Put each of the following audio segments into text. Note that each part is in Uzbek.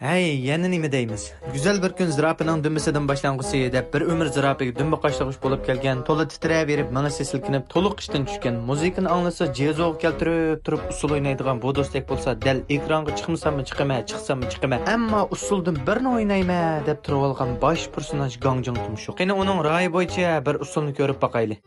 Hey, yana nima deymiz? Güzel bir kun zirapining dumisidan boshlang'usi deb bir umr zirapiga dumba qashlag'ich bo'lib kelgan, to'la titrayverib, mangasi silkinib, to'liq ishdan tushgan, muzikani anglasa, jazog keltirib turib usul o'ynaydigan bu do'stlik bo'lsa, dal ekronga chiqmasammi chiqaman, chiqsammi chiqaman. Ammo usuldan birini o'ynayman deb turib olgan bosh personaj Gangjong Tumshuq. Qani uning ra'yi bo'yicha bir usulni ko'rib boqaylik.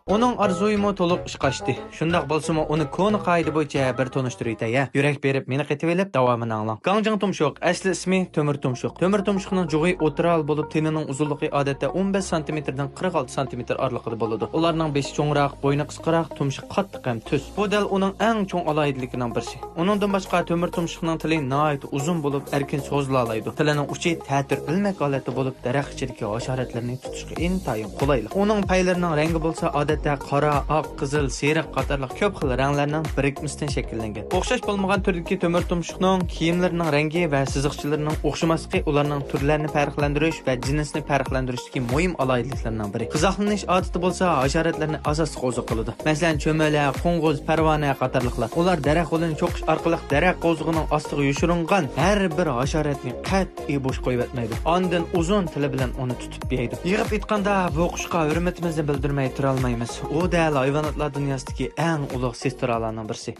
Onun arzuyumu to'liq ish qochdi. Shundaq bo'lsa-mu, uni koni qoida bo'yicha bir tanishtirayta-ya. Yurak berib, meni qetib elib, davomini anglang. Gangjong Tumshuq, asli ismi Temir Tumshuq. Temir Tumshuqning jug'i o'tiral bo'lib, tenining uzunligi odatda 15 sm dan 46 sm oralig'ida bo'ladi. Ularning beshi cho'ngroq, bo'yni qisqaroq, tumshuq qattiq ham tuz. Bu dal uning eng cho'ng alohidaligining birisi. Uningdan boshqa Temir Tumshuqning tili nihoyat uzun bo'lib, erkin so'zla oladi. Tilining uchi ta'tir ilmak holatda bo'lib, daraxt ichidagi hasharotlarni tutishga intayin qulayli. Uning paylarining rangi bo'lsa, odatda qora, oq, qizil, seriq qatorliq ko'p xil ranglarning birikmasidan shakllangan. O'xshash bo'lmagan turdagi temir tumshuqning kiyimlarining rangi va siziqchalarining o'xshamasligi ularning turlarini farqlantirish va jinsni farqlantirishdagi muhim alohidliklardan biri. Qizoqlanish odati bo'lsa, hasharotlarni asosli qo'ziq qiladi. Masalan, cho'mala, qo'ng'iz, parvona qatorliqlar. Ular daraxt yo'lini cho'qish orqali daraxt qo'zig'ining ostiga yoshiringan har bir hasharotni qat'iy bo'sh qo'yib etmaydi. Ondan uzun tili bilan uni tutib yeydi. Yig'ib aytganda, bu qushqa hurmatimizni bildirmay tura olmaymiz. O da hayvanotlar dunyosidagi eng ulug' sestralarning birisi.